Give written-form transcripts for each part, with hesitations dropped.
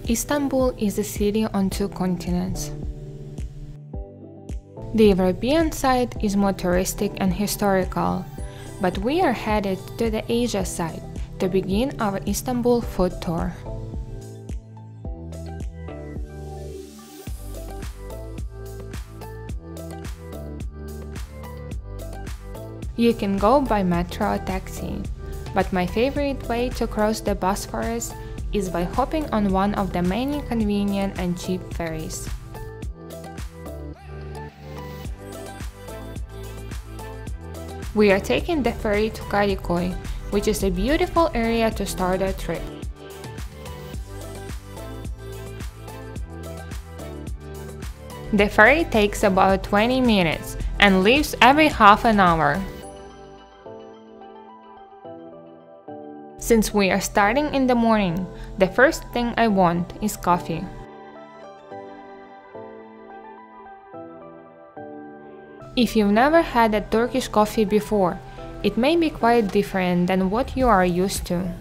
Istanbul is a city on two continents. The European side is more touristic and historical, but we are headed to the Asia side to begin our Istanbul food tour. You can go by metro or taxi, but my favorite way to cross the Bosphorus is by hopping on one of the many convenient and cheap ferries. We are taking the ferry to Kadikoy, which is a beautiful area to start our trip. The ferry takes about 20 minutes and leaves every half an hour. Since we are starting in the morning, the first thing I want is coffee. If you've never had a Turkish coffee before, it may be quite different than what you are used to.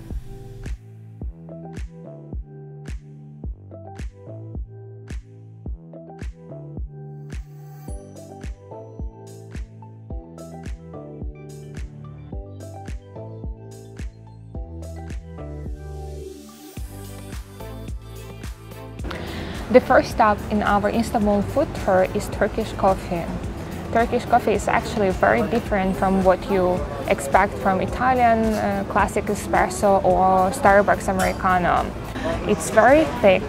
The first stop in our Istanbul food tour is Turkish Coffee. Turkish coffee is actually very different from what you expect from Italian classic espresso or Starbucks Americano. It's very thick,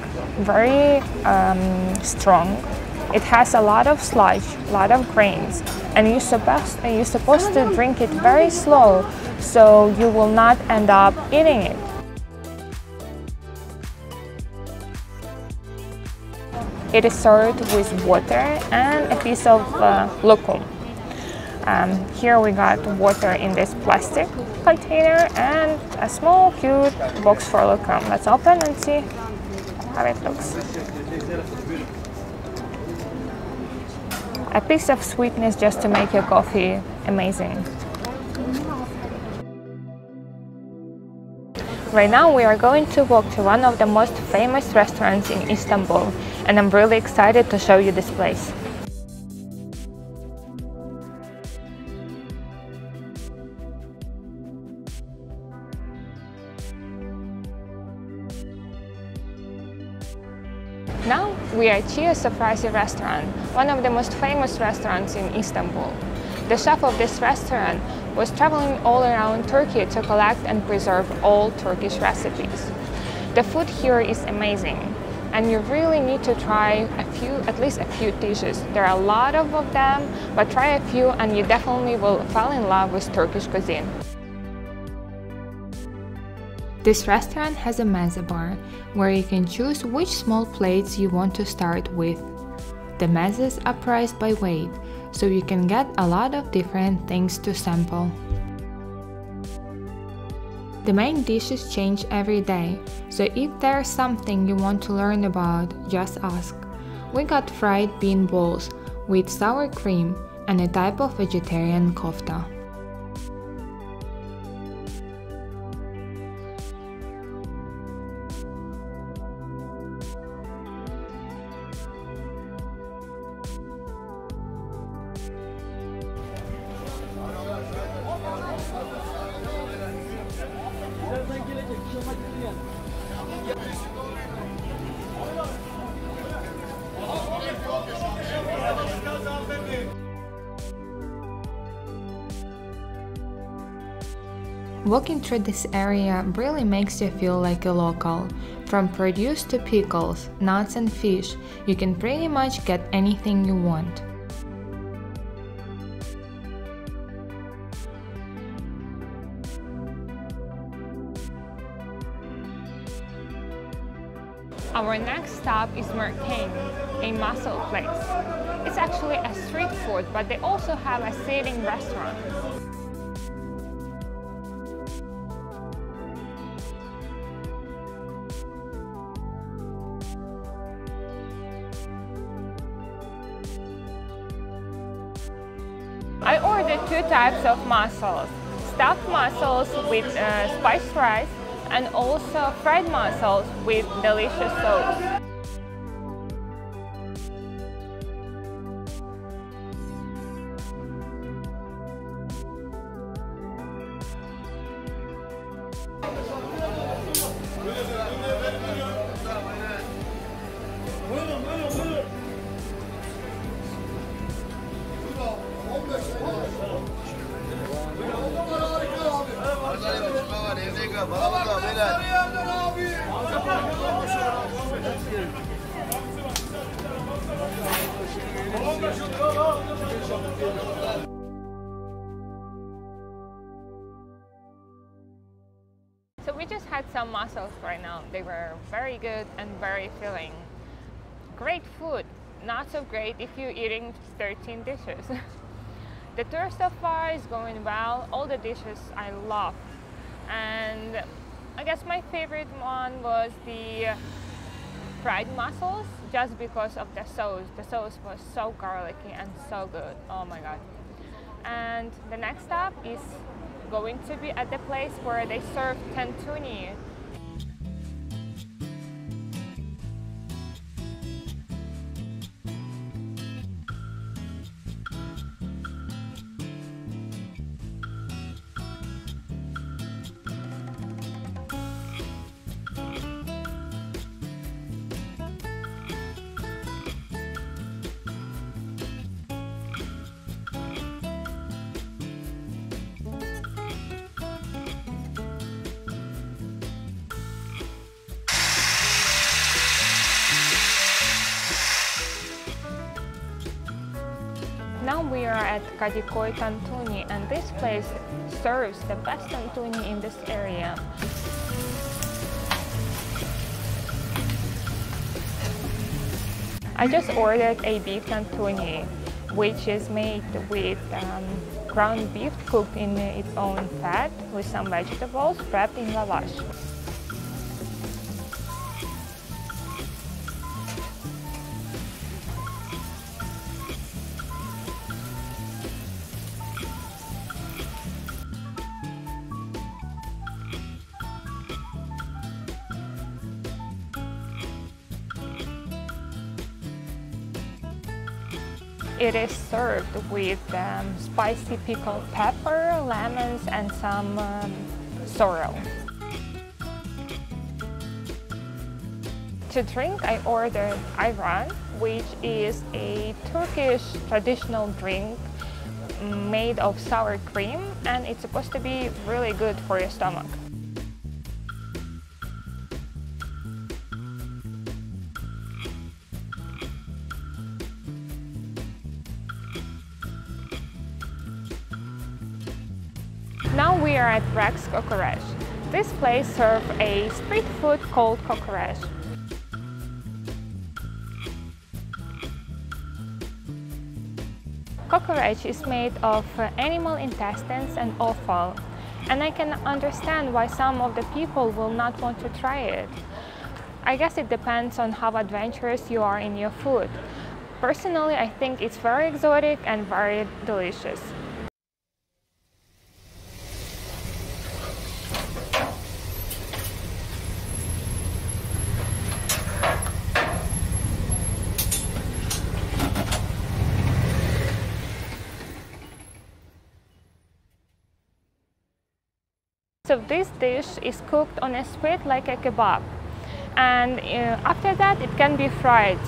very strong. It has a lot of sludge, a lot of grains, and you're supposed to drink it very slow so you will not end up eating it. It is served with water and a piece of lokum. Here we got water in this plastic container and a small cute box for lokum. Let's open and see how it looks. A piece of sweetness just to make your coffee amazing. Right now we are going to walk to one of the most famous restaurants in Istanbul, and I'm really excited to show you this place. Now we are at Ciya Sofrasi restaurant, one of the most famous restaurants in Istanbul. The chef of this restaurant was traveling all around Turkey to collect and preserve all Turkish recipes. The food here is amazing, and you really need to try at least a few dishes. There are a lot of them, but try a few and you definitely will fall in love with Turkish cuisine. This restaurant has a meze bar, where you can choose which small plates you want to start with. The mezes are priced by weight, so you can get a lot of different things to sample. The main dishes change every day, so if there's something you want to learn about, just ask. We got fried bean balls with sour cream and a type of vegetarian kofta. Walking through this area really makes you feel like a local. From produce to pickles, nuts and fish, you can pretty much get anything you want. Our next stop is Merkane, a mussel place. It's actually a street food, but they also have a sitting restaurant. I ordered two types of mussels, stuffed mussels with spiced rice and also fried mussels with delicious sauce. So we just had some mussels right now. They were very good and very filling. Great food, not so great if you're eating 13 dishes. The tour so far is going well. All the dishes I love. And I guess my favorite one was the fried mussels, just because of the sauce. The sauce was so garlicky and so good. Oh my god. And the next stop is going to be at the place where they serve Tantuni. Now we are at Kadikoy Tantuni, and this place serves the best Tantuni in this area. I just ordered a beef Tantuni, which is made with ground beef cooked in its own fat with some vegetables wrapped in lavash. It is served with spicy pickled pepper, lemons, and some sorrel. To drink, I ordered ayran, which is a Turkish traditional drink made of sour cream, and it's supposed to be really good for your stomach. Now we are at Cig's Kofte. This place serves a street food called Cockrace. Cockrace is made of animal intestines and offal, and I can understand why some of the people will not want to try it. I guess it depends on how adventurous you are in your food. Personally, I think it's very exotic and very delicious. So this dish is cooked on a spit like a kebab, and after that it can be fried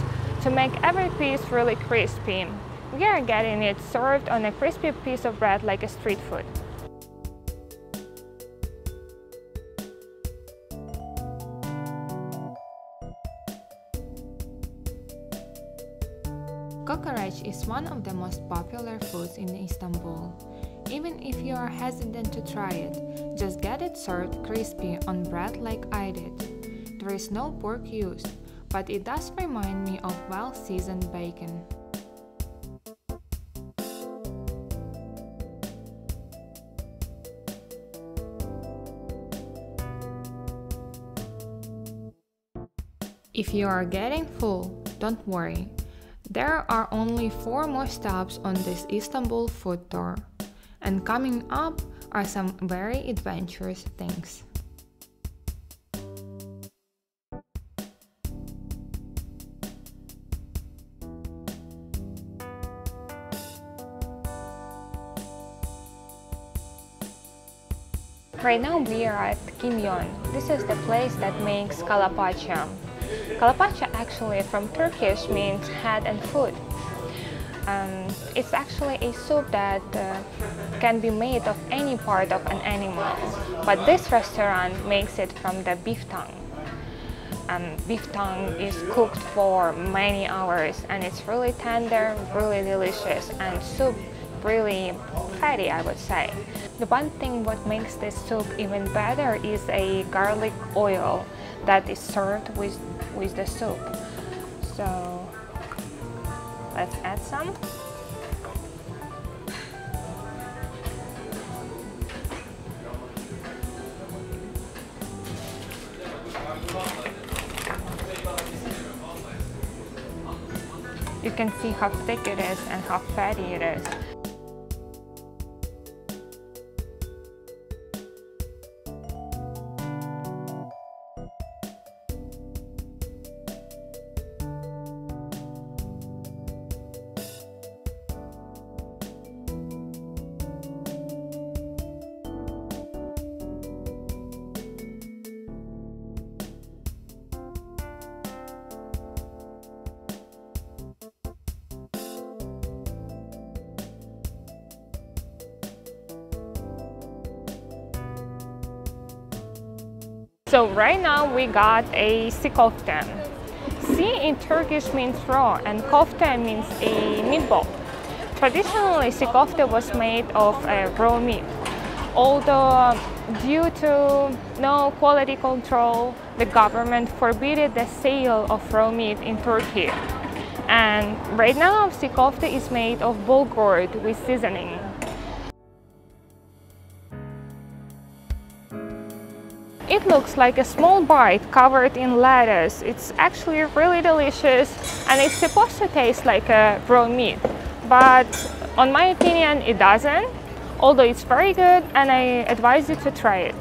to make every piece really crispy. We are getting it served on a crispy piece of bread like a street food. Kokorec is one of the most popular foods in Istanbul. Even if you are hesitant to try it, just get it served crispy on bread like I did. There is no pork used, but it does remind me of well-seasoned bacon. If you are getting full, don't worry. There are only 4 more stops on this Istanbul food tour, and coming up are some very adventurous things. Right now we are at Kimyon. This is the place that makes Kalapacha. Kalapacha actually from Turkish means head and foot. It's actually a soup that can be made of any part of an animal, but this restaurant makes it from the beef tongue. Beef tongue is cooked for many hours and it's really tender, really delicious, and soup really fatty, I would say. The one thing what makes this soup even better is a garlic oil that is served with the soup. So let's add some. You can see how thick it is and how fatty it is. So right now we got a Cig Kofte. Ci in Turkish means raw and Kofte means a meatball. Traditionally, Cig Kofte was made of raw meat. Although due to no quality control, the government forbade the sale of raw meat in Turkey. And right now Cig Kofte is made of bulgur with seasoning. It looks like a small bite covered in lettuce. It's actually really delicious and it's supposed to taste like a raw meat. But on my opinion, it doesn't. Although it's very good and I advise you to try it.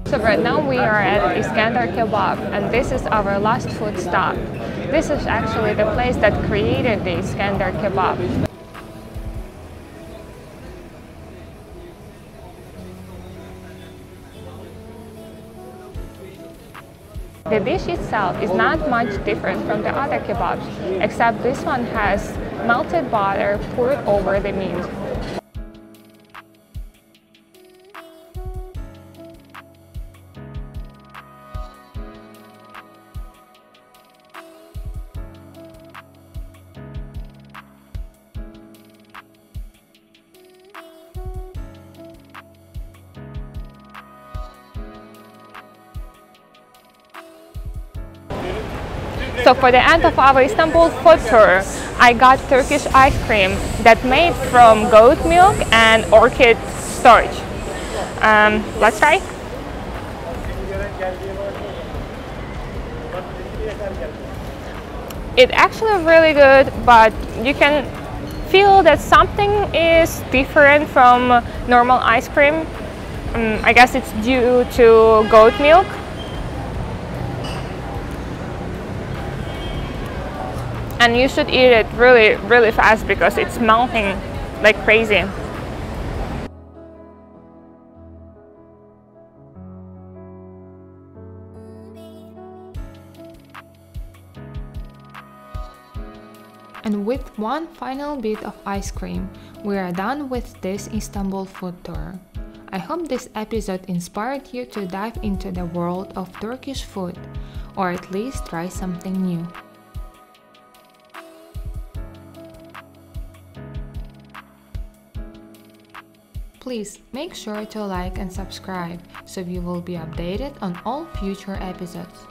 So right now we are at Kander Kebab and this is our last food stop. This is actually the place that created the Kander Kebab. The dish itself is not much different from the other kebabs, except this one has melted butter poured over the meat. So for the end of our Istanbul food tour, I got Turkish ice cream that's made from goat milk and orchid starch. Let's try. It's actually really good, but you can feel that something is different from normal ice cream. I guess it's due to goat milk. And you should eat it really fast because it's melting like crazy. And with one final bit of ice cream, we are done with this Istanbul food tour. I hope this episode inspired you to dive into the world of Turkish food, or at least try something new. Please make sure to like and subscribe so you will be updated on all future episodes.